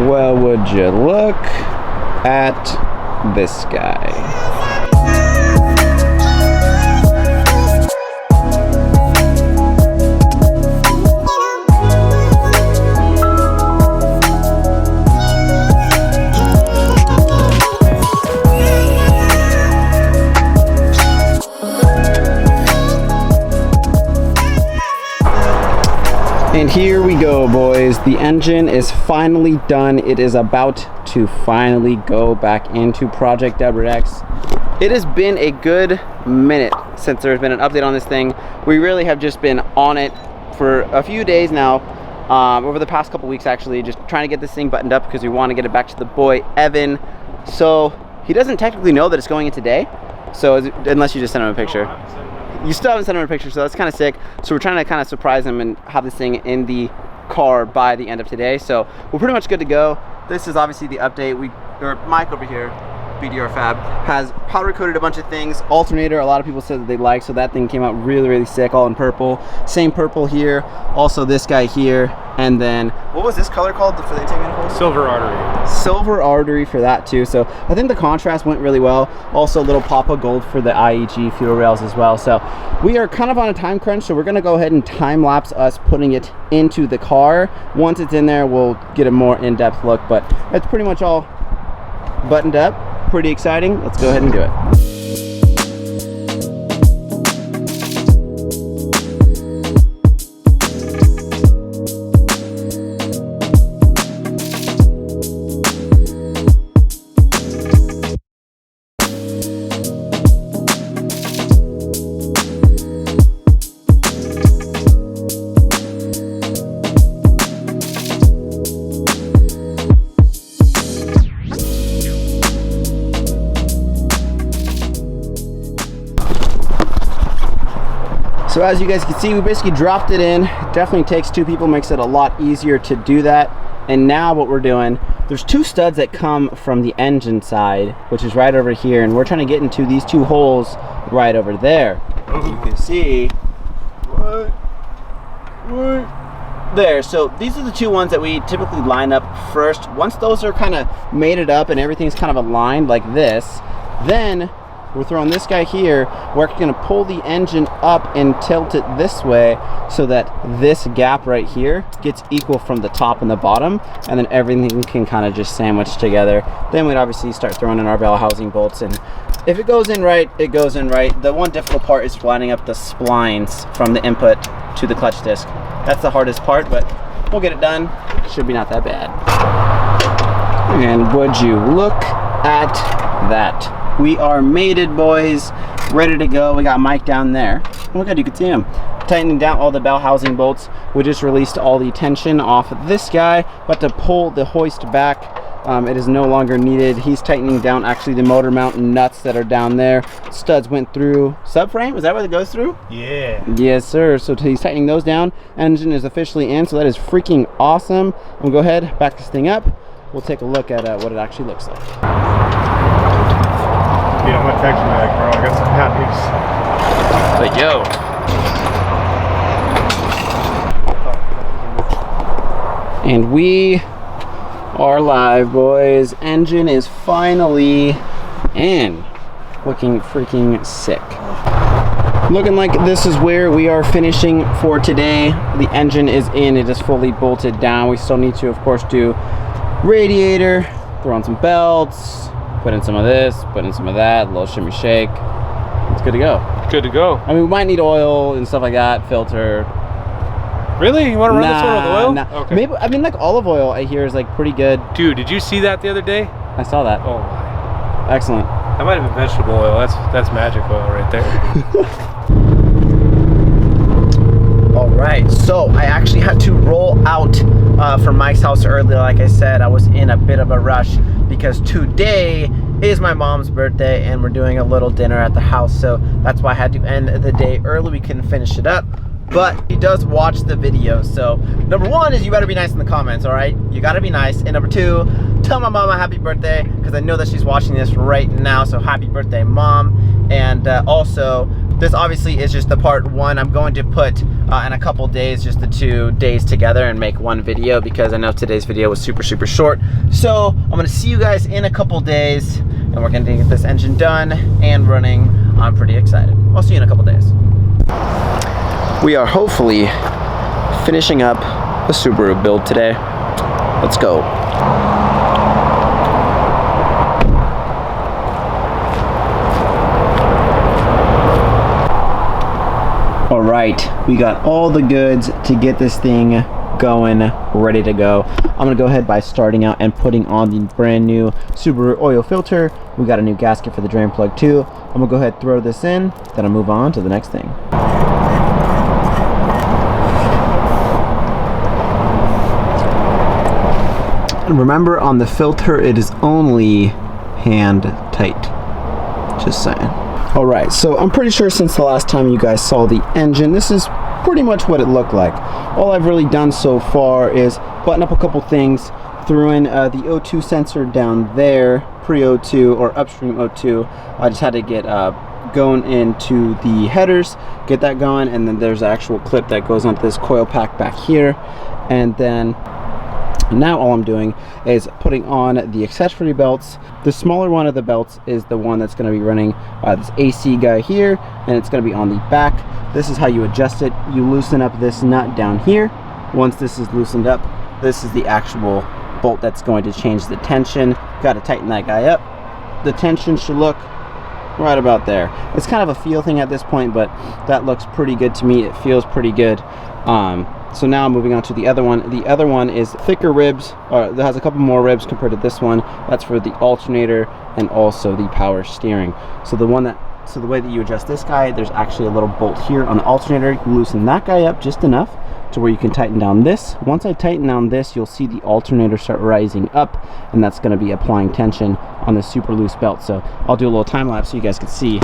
Well, would you look at this guy. And here we go, boys. The engine is finally done. It is about to finally go back into Project WRX. It has been a good minute since there's been an update on this thing. We really have just been on it for a few days now, over the past couple weeks actually, just trying to get this thing buttoned up because we want to get it back to the boy Evan. So he doesn't technically know that it's going in today, so unless you just send him a picture. You still haven't sent him a picture, so that's kind of sick. So we're trying to kind of surprise him and have this thing in the car by the end of today. So we're pretty much good to go. This is obviously the update. Mike over here, BDR Fab, has powder coated a bunch of things. Alternator, a lot of people said that they like, so that thing came out really, really sick, all in purple. Same purple here. Also this guy here. And then, what was this color called for the intake manifold? Silver Artery. Silver Artery for that too. So I think the contrast went really well. Also a little pop of gold for the IEG fuel rails as well. So we are kind of on a time crunch, so we're gonna go ahead and time lapse us putting it into the car. Once it's in there, we'll get a more in-depth look, but it's pretty much all buttoned up. Pretty exciting. Let's go ahead and do it. So as you guys can see, we basically dropped it in. It definitely takes two people, makes it a lot easier to do that. And now what we're doing, there's two studs that come from the engine side, which is right over here, and we're trying to get into these two holes right over there. As you can see, there. So these are the two ones that we typically line up first. Once those are kind of mated up and everything's kind of aligned like this, then we're throwing this guy here. We're going to pull the engine up and tilt it this way so that this gap right here gets equal from the top and the bottom, and then everything can kind of just sandwich together. Then we'd obviously start throwing in our bell housing bolts, and if it goes in right, it goes in right. The one difficult part is lining up the splines from the input to the clutch disc. That's the hardest part, but we'll get it done. Should be not that bad. And would you look at that? We are mated, boys, ready to go. We got Mike down there. Oh my God, you can see him. Tightening down all the bell housing bolts. We just released all the tension off of this guy, but to pull the hoist back, it is no longer needed. He's tightening down actually the motor mount nuts that are down there. Studs went through subframe. Is that what it goes through? Yeah. Yes, sir. So he's tightening those down. Engine is officially in, so that is freaking awesome. We'll go ahead, back this thing up. We'll take a look at what it actually looks like. Yeah, I'm gonna text you back, bro. I got some hot news. But yo. And we are live, boys. Engine is finally in. Looking freaking sick. Looking like this is where we are finishing for today. The engine is in. It is fully bolted down. We still need to, of course, do radiator, throw on some belts, put in some of this, put in some of that, a little shimmy shake. It's good to go. Good to go. I mean, we might need oil and stuff like that, filter. Really? You want to run this one with oil? Nah. Okay. Maybe, I mean, like olive oil I hear is like pretty good. Dude, did you see that the other day? I saw that. Oh my. Excellent. That might have been vegetable oil. That's magic oil right there. All right, so I actually had to roll out from Mike's house earlier. Like I said, I was in a bit of a rush because today is my mom's birthday and we're doing a little dinner at the house. So that's why I had to end the day early. We couldn't finish it up, but he does watch the video. So number one is you better be nice in the comments, all right? You gotta be nice. And number two, tell my mom a happy birthday because I know that she's watching this right now. So happy birthday, Mom. And also this obviously is just the part one. I'm going to put in a couple days, just the 2 days together and make one video, because I know today's video was super short. So I'm gonna see you guys in a couple days, and we're gonna get this engine done and running. I'm pretty excited. I'll see you in a couple days. We are hopefully finishing up the Subaru build today. Let's go. All right, we got all the goods to get this thing going, ready to go. I'm gonna go ahead by starting out and putting on the brand new Subaru oil filter. We got a new gasket for the drain plug too. I'm gonna go ahead, throw this in, then I'll move on to the next thing. Remember, on the filter, it is only hand tight. Just saying. All right, so I'm pretty sure since the last time you guys saw the engine, this is pretty much what it looked like. All I've really done so far is button up a couple things, threw in the O2 sensor down there, pre-O2 or upstream O2. I just had to get going into the headers, get that going, and then there's an actual clip that goes onto this coil pack back here. And then now all I'm doing is putting on the accessory belts. The smaller one of the belts is the one that's going to be running this AC guy here, and it's going to be on the back. This is how you adjust it. You loosen up this nut down here. Once this is loosened up, this is the actual bolt that's going to change the tension. Got to tighten that guy up. The tension should look right about there. It's kind of a feel thing at this point, but that looks pretty good to me. It feels pretty good. So now moving on to the other one. The other one is thicker ribs, or that has a couple more ribs compared to this one. That's for the alternator and also the power steering. So the way that you adjust this guy, there's actually a little bolt here on the alternator. You loosen that guy up just enough to where you can tighten down this. Once I tighten down this, you'll see the alternator start rising up, and that's going to be applying tension on the super loose belt. So I'll do a little time lapse so you guys can see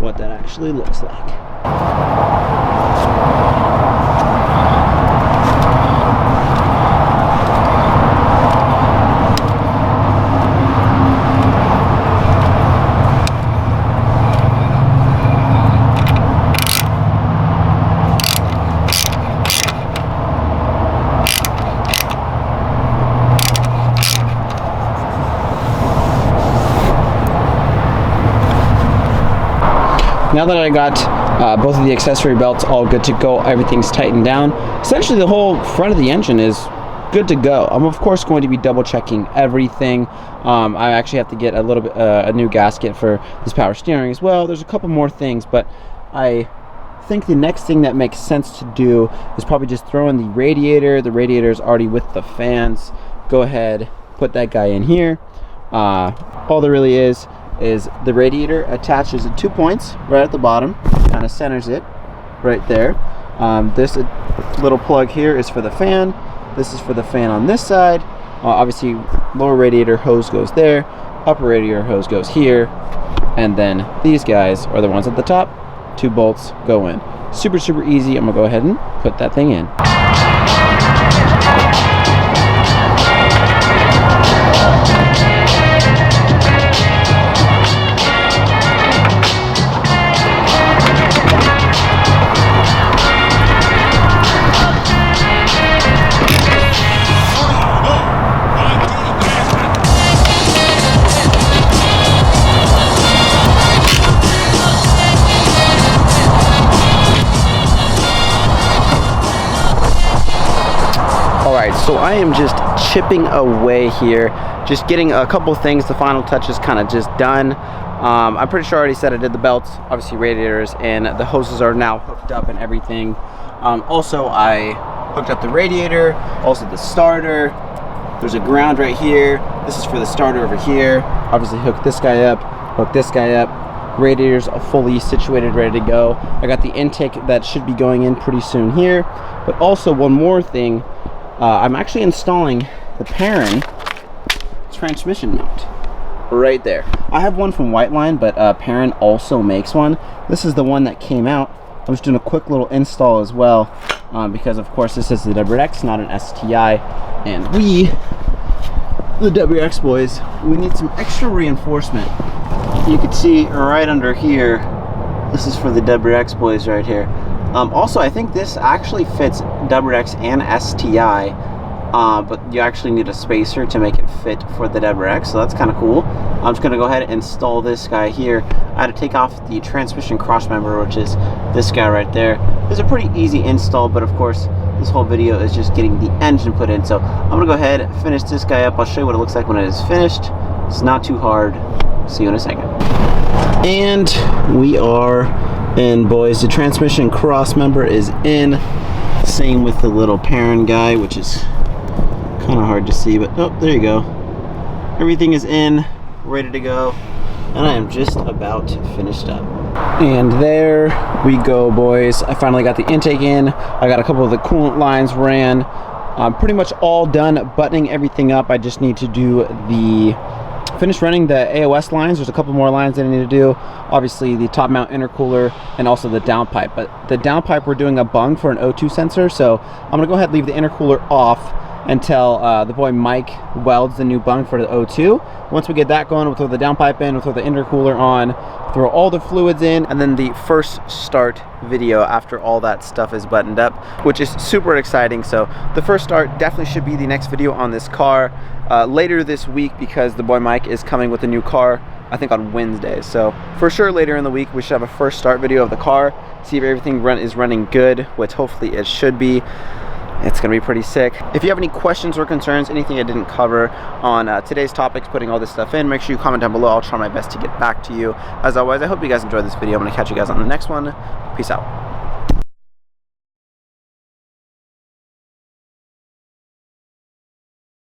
what that actually looks like. Now that I got both of the accessory belts all good to go, everything's tightened down. Essentially the whole front of the engine is good to go. I'm of course going to be double checking everything. I actually have to get a little bit a new gasket for this power steering as well. There's a couple more things, but I think the next thing that makes sense to do is probably just throw in the radiator. The radiator is already with the fans. Go ahead, put that guy in here. All there really is the radiator attaches at 2 points right at the bottom, kind of centers it right there. This little plug here is for the fan. This is for the fan on this side. Obviously lower radiator hose goes there, upper radiator hose goes here, and then these guys are the ones at the top. 2 bolts go in. Super easy. I'm gonna go ahead and put that thing in. So I am just chipping away here, just getting a couple things, the final touches kind of just done. I'm pretty sure I already said I did the belts, obviously radiators, and the hoses are now hooked up and everything. Also I hooked up the radiator, also the starter. There's a ground right here. This is for the starter over here. Obviously hook this guy up, hook this guy up. Radiators are fully situated, ready to go. I got the intake that should be going in pretty soon here. But also one more thing, I'm actually installing the Perrin transmission mount right there. I have one from Whiteline, but Perrin also makes one. This is the one that came out. I'm just doing a quick little install as well, because of course this is the WRX, not an STI, and we, the WRX boys, we need some extra reinforcement. You can see right under here, This is for the WRX boys right here. Also, I think this actually fits WRX and STI, but you actually need a spacer to make it fit for the WRX, so that's kind of cool. I'm just gonna go ahead and install this guy here. I had to take off the transmission cross member, which is this guy right there. It's a pretty easy install, but of course, this whole video is just getting the engine put in. So I'm gonna go ahead and finish this guy up. I'll show you what it looks like when it is finished. It's not too hard. See you in a second. And we are in, boys. The transmission cross member is in. Same with the little parent guy, which is kind of hard to see, but oh, there you go. Everything is in, ready to go, and I am just about finished up. And there we go, boys. I finally got the intake in. I got a couple of the coolant lines ran. I'm pretty much all done buttoning everything up. I just need to do finish running the AOS lines. There's a couple more lines that I need to do. Obviously the top mount intercooler and also the downpipe. But the downpipe, we're doing a bung for an O2 sensor, so I'm gonna go ahead and leave the intercooler off until the boy Mike welds the new bung for the O2. Once we get that going, we'll throw the downpipe in, we'll throw the intercooler on, throw all the fluids in, and then the first start video after all that stuff is buttoned up, which is super exciting. So the first start definitely should be the next video on this car later this week, because the boy Mike is coming with a new car, I think on Wednesday. So for sure later in the week we should have a first start video of the car, see if everything is running good, which hopefully it should be. It's gonna be pretty sick. If you have any questions or concerns, anything I didn't cover on today's topics, putting all this stuff in, make sure you comment down below. I'll try my best to get back to you. As always, I hope you guys enjoyed this video. I'm gonna catch you guys on the next one. Peace out.